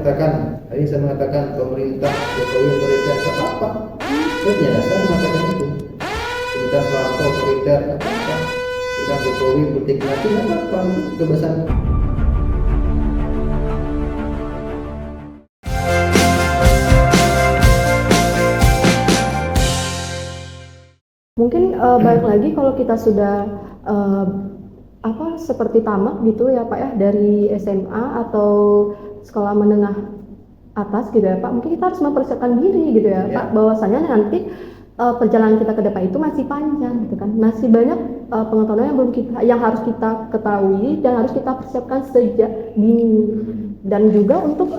mengatakan pemerintah Jokowi otoriter, nggak apa-apa. Ternyata saya mengatakan itu. Pemerintah Soeharto otoriter, nggak apa-apa. Pemerintah Jokowi politik mati, nggak apa-apa. Itu kebebasan. Mungkin balik lagi kalau kita sudah seperti tamat gitu ya Pak ya, dari SMA atau sekolah menengah atas gitu ya Pak, mungkin kita harus mempersiapkan diri gitu ya Pak, bahwasanya nanti perjalanan kita ke depan itu masih panjang gitu kan, masih banyak pengetahuan yang harus kita ketahui dan harus kita persiapkan sejak dini. Dan juga untuk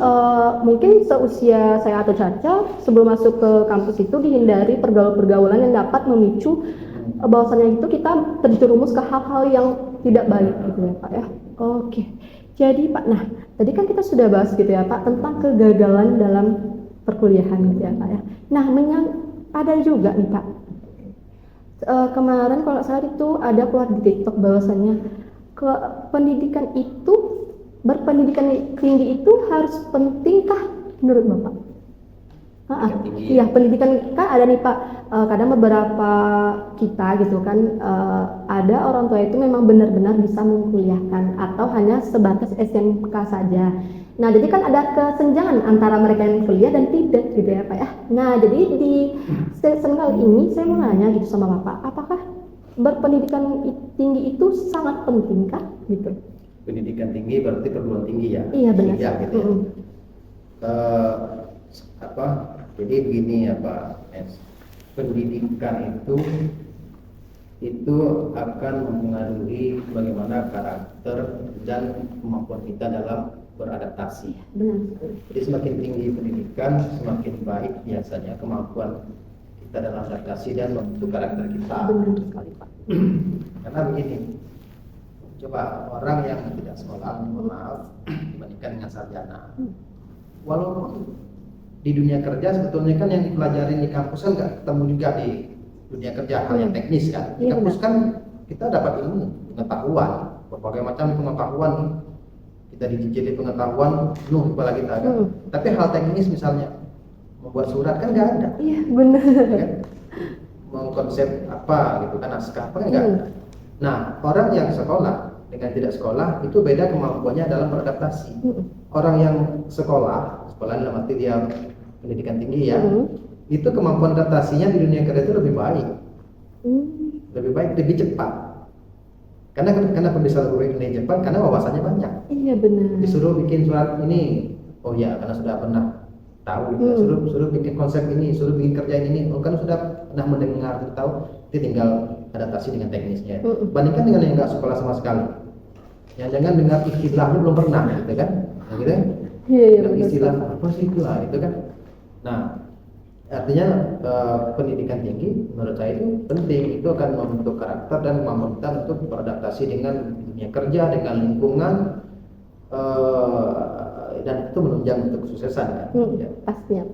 mungkin seusia saya atau Caca sebelum masuk ke kampus itu dihindari pergaulan-pergaulan yang dapat memicu bahwasanya itu kita terjerumus ke hal-hal yang tidak baik gitu ya Pak ya. Oke. Jadi Pak, nah tadi kan kita sudah bahas gitu ya Pak tentang kegagalan dalam perkuliahan gitu ya Pak ya. Nah ada juga nih Pak. Kemarin kalau saat itu ada keluar di TikTok bahwasanya berpendidikan tinggi itu harus pentingkah menurut Bapak? Iya, pendidikan kan ada nih Pak, kadang beberapa kita gitu kan ada orang tua itu memang benar-benar bisa mengkuliahkan atau hanya sebatas SMK saja. Nah jadi kan ada kesenjangan antara mereka yang kuliah dan tidak gitu ya Pak ya. Nah jadi di sesi kali ini saya mau nanya gitu sama Bapak, apakah berpendidikan tinggi itu sangat pentingkah gitu? Pendidikan tinggi berarti perguruan tinggi ya? Iya benar. Ya, gitu ya. Jadi begini ya Pak, pendidikan itu akan mempengaruhi bagaimana karakter dan kemampuan kita dalam beradaptasi. Benar. Jadi semakin tinggi pendidikan, semakin baik biasanya kemampuan kita dalam adaptasi dan membentuk karakter kita. Benar sekali Pak. Karena begini, coba orang yang tidak sekolah, mohon maaf, dibandingkan dengan sarjana, walaupun di dunia kerja sebetulnya kan yang dipelajari di kampus kan nggak ketemu juga di dunia kerja, hal yang teknis kan. Di kampus kan kita dapat ilmu, pengetahuan, berbagai macam pengetahuan, kita dijajari pengetahuan penuh kepala kita kan. Tapi hal teknis misalnya membuat surat kan nggak ada. Iya benar. Kan? Mau konsep apa gitu kan, naskah apa kan nggak ada. Nah orang yang sekolah dengan tidak sekolah itu beda kemampuannya dalam beradaptasi. Orang yang sekolah dalam arti dia pendidikan tinggi ya, itu kemampuan adaptasinya di dunia kerja itu lebih baik, lebih cepat. Karena bisa lebih cepat karena wawasannya banyak. Iya benar. Disuruh bikin surat ini, oh ya karena sudah pernah tahu. Suruh bikin konsep ini, suruh bikin kerjaan ini, oh kan sudah pernah mendengar, tahu. Itu tinggal adaptasi dengan teknisnya. Bandingkan dengan yang nggak sekolah sama sekali. Yang jangan dengar istilahnya belum pernah, gitu kan? Gitu. Iya, istilah apa sih itu lah, itu kan. Nah, artinya pendidikan tinggi menurut saya itu penting, itu akan membentuk karakter dan kemampuan kita untuk beradaptasi dengan dunia kerja, dengan lingkungan, dan itu menunjang untuk kesuksesan kan. Ya. Pastinya.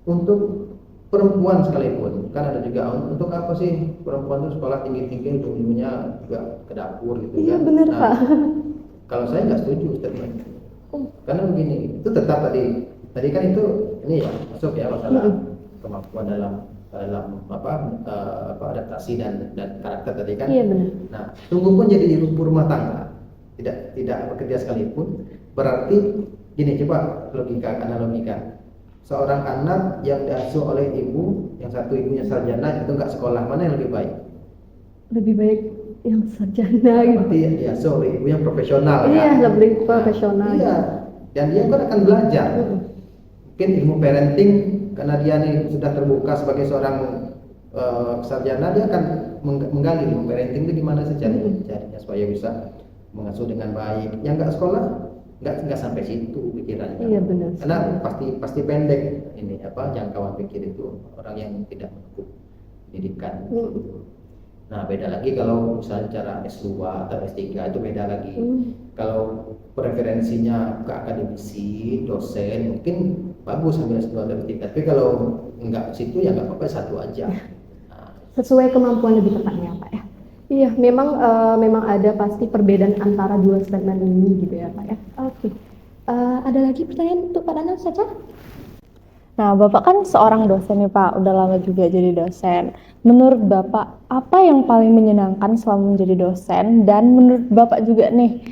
Untuk perempuan sekalipun, kan ada juga untuk apa sih perempuan itu sekolah tinggi-tinggi ujung-ujungnya juga ke dapur gitu kan. Iya benar Pak. Kalau saya nggak setuju statement itu. Karena begini, itu tetap tadi kan itu ini ya masuk ya masalah kemampuan dalam adaptasi dan karakter tadi kan. Iya benar. Nah, tunggu pun jadi ibu rumah tangga, tidak bekerja sekalipun, berarti gini, coba logika, seorang anak yang diasuh oleh ibu, yang satu ibunya sarjana itu nggak sekolah, mana yang lebih baik? Lebih baik yang sarjana gitu. Berarti diasuh oleh ibu yang profesional kan? Iya, lebih profesional. Iya, dan dia kan akan belajar. Mungkin ilmu parenting karena dia nih sudah terbuka sebagai seorang sarjana, dia akan menggali ilmu parenting itu gimana sih caranya supaya bisa mengasuh dengan baik. Yang nggak sekolah nggak sampai situ pikirannya. Iya benar. Karena pasti pendek ini jangkauan pikir itu orang yang tidak menempuh pendidikan. Nah beda lagi kalau misalnya cara S2 atau S3 itu beda lagi. Kalau preferensinya ke akademisi, dosen mungkin bagus ambil S2 atau S3. Tapi kalau enggak ke situ ya nggak apa-apa, satu aja. Nah. Sesuai kemampuan lebih tepatnya Pak ya. Iya memang ada pasti perbedaan antara dua statement ini gitu ya Pak ya. Oke. Ada lagi pertanyaan untuk Pak Danang saja? Nah, Bapak kan seorang dosen nih Pak, udah lama juga jadi dosen. Menurut Bapak, apa yang paling menyenangkan selama menjadi dosen? Dan menurut Bapak juga nih,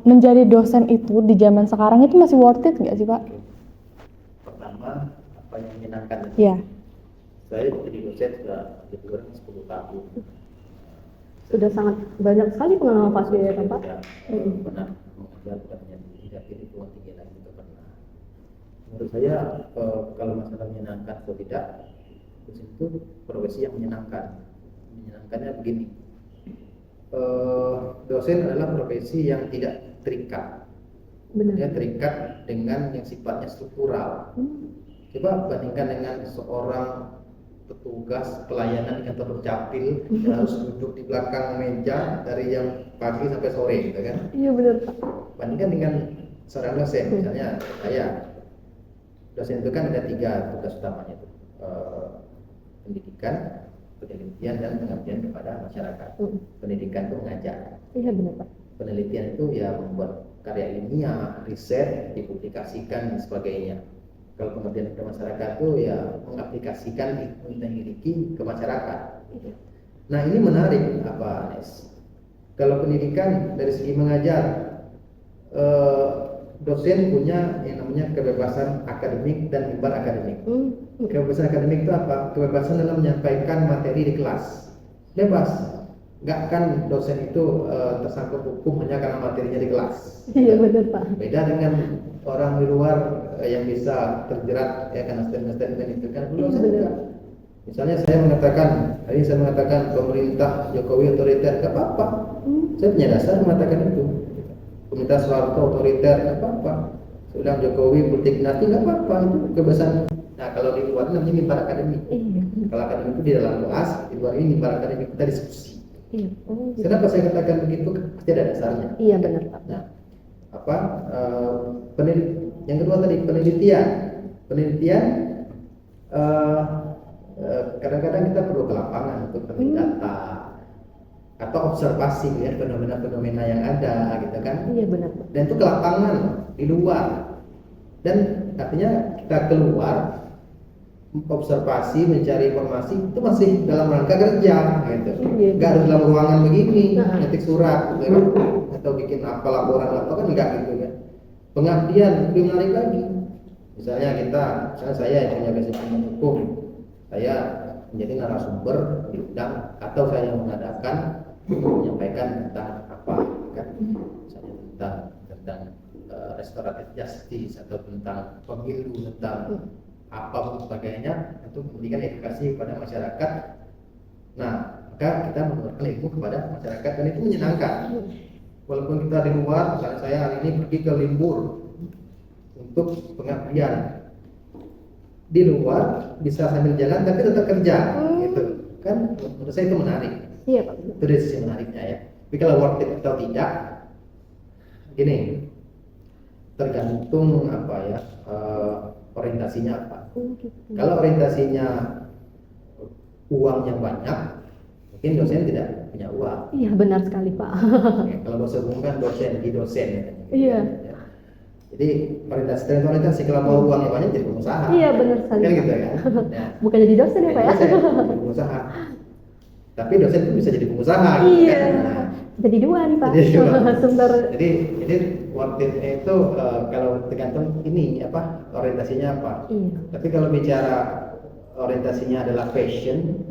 menjadi dosen itu di zaman sekarang itu masih worth it nggak sih Pak? Pertama, apa yang menyenangkan? Iya. Saya jadi dosen sudah lebih kurang 10 tahun. Sudah sangat banyak sekali pengalaman Pak Suya ya Pak. Pernah mengajar, sudah menjadi tidak pilih peluang tinggi lagi juga pernah. Menurut saya kalau masalah menyenangkan atau tidak, dosen itu profesi yang menyenangkan. Menyenangkannya begini, dosen adalah profesi yang tidak terikat. Benar. Dia terikat dengan yang sifatnya struktural. Coba bandingkan dengan seorang petugas pelayanan di kantor dukcapil yang harus duduk di belakang meja dari yang pagi sampai sore, gitu kan? Iya benar Pak. Bandingkan dengan seorang dosen, misalnya saya, dosen itu kan ada 3 tugas utamanya itu, pendidikan, penelitian, dan pengabdian kepada masyarakat. Pendidikan itu mengajar. Iya benar Pak. Penelitian itu ya membuat karya ilmiah, riset, dipublikasikan dan sebagainya. Kalau kemudian ke masyarakat itu ya mengaplikasikan ilmu yang dimiliki ke masyarakat. Nah ini menarik apa Nes? Kalau pendidikan dari segi mengajar, dosen punya yang namanya kebebasan akademik dan mimbar akademik. Kebebasan akademik itu apa? Kebebasan dalam menyampaikan materi di kelas. Bebas. Nggak kan dosen itu tersangkut hukum hanya karena materinya di kelas. Iya benar Pak. Beda dengan orang di luar yang bisa terjerat ya karena statement-statement itu kan. Dosen juga. Misalnya saya mengatakan pemerintah Jokowi otoriter, nggak apa-apa. Saya punya dasar mengatakan itu. Pemerintah Soeharto otoriter, nggak apa-apa. Saya bilang Jokowi politik nanti, nggak apa-apa, itu kebebasan. Nah kalau di luar namanya mimbar akademik. Kalau akademik itu di dalam kelas, di luar ini mimbar akademik kita diskusi. Iya. Kenapa saya katakan begitu? Pasti ada dasarnya. Iya benar Pak. Nah, yang kedua tadi penelitian. Kadang-kadang kita perlu ke lapangan untuk mencari data atau observasi ya fenomena-fenomena yang ada, gitu kan? Iya benar Pak. Dan itu ke lapangan di luar. Dan artinya kita keluar observasi, mencari informasi itu masih dalam rangka kerja, gitu. Nggak harus dalam ruangan begini, ngetik surat, gitu kan? Atau bikin apa laporan apa kan enggak gitu kan. Pengabdian lebih menarik lagi. Misalnya saya yang punya basic ilmu hukum, saya menjadi narasumber diundang atau saya mengadakan menyampaikan tentang apa kan, misalnya tentang restoratif justice atau tentang pemilu, tentang apa sebagainya untuk memberikan edukasi kepada masyarakat. Nah, maka kita memberikan ilmu kepada masyarakat dan itu menyenangkan. Walaupun kita di luar, misalnya saya hari ini pergi ke Limbur untuk pengabdian di luar bisa sambil jalan tapi tetap kerja, gitu kan? Menurut saya itu menarik. Iya Pak. Itu dari sisi menariknya ya. Tapi kalau worth it atau tidak, gini, tergantung apa ya orientasinya apa. Kalau orientasinya uangnya banyak, mungkin dosen tidak punya uang. Iya benar sekali Pak. Ya, kalau bahasa umum kan dosen di dosen. Iya. Ya. Jadi orientasi kalau mau uangnya banyak jadi pengusaha. Iya benar sekali. Kan Pak. gitu kan. Ya. Bukan jadi dosen ya Pak ya? Dosen, jadi pengusaha. Tapi dosen pun bisa jadi pengusaha. Iya. Kan? Nah, jadi dua nih Pak. Jadi dua. Sumber. Jadi worth it itu kalau tergantung ini apa orientasinya apa. Iya. Tapi kalau bicara orientasinya adalah passion,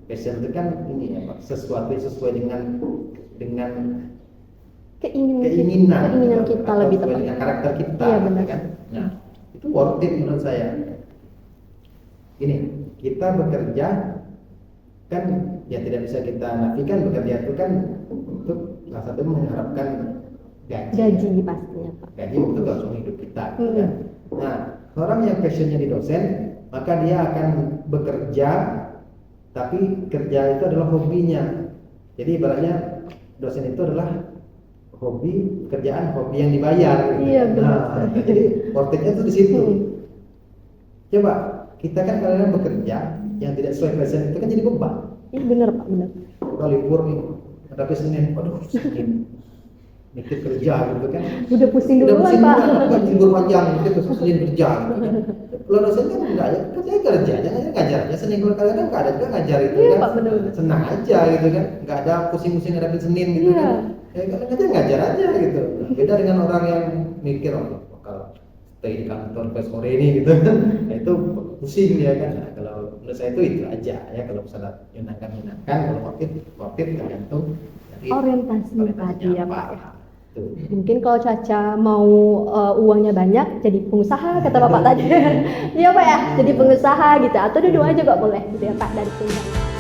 passion itu kan ini apa sesuatu yang sesuai dengan keinginan kita atau lebih sesuai tepat dengan karakter kita, iya, benar. kan? Nah itu worth it menurut saya. Ini kita bekerja kan ya tidak bisa kita nafikan bekerja itu kan untuk salah satu mengharapkan gaji pastinya Pak. gaji untuk langsung hidup kita, kan? Nah orang yang passionnya di dosen maka dia akan bekerja tapi kerja itu adalah hobinya. Jadi ibaratnya dosen itu adalah hobi hobi yang dibayar, gitu. Iya, benar. Nah, jadi worth it-nya itu di situ. Coba kita kan kadang bekerja yang tidak sesuai passion itu kan jadi beban. Iya benar Pak, benar. Kalau libur nih, tapi Senin, aduh Senin mikir kerja gitu kan. Udah pusing Udah duluan pusing Pak. banget kan, libur panjang itu besok Senin kerja gitu kan. Kalau dosen kan enggak ya, kerja aja ngajar aja Senin, kalau kalian kan enggak ada juga ngajar itu Iya, kan. Pak, bener-bener. Senang aja gitu kan, enggak ada pusing-pusing ngadepin Senin gitu Iya. kan. Ya kalian aja ngajar aja gitu. Beda dengan orang yang mikir bakal stay di kantor sampai sore ini gitu kan. Nah, itu pusing dia kan. Nah, kalau menurut saya itu aja ya, kalau misalnya menyenangkan, kalau waktu tergantung dari Orientasi orientasinya tadi ya, apa. Pak, ya. Tuh. Mungkin kalau Caca mau uangnya banyak jadi pengusaha kata Bapak tadi. Iya Pak ya, jadi pengusaha gitu atau dua-dua aja juga boleh gitu ya Pak dari tunjangan.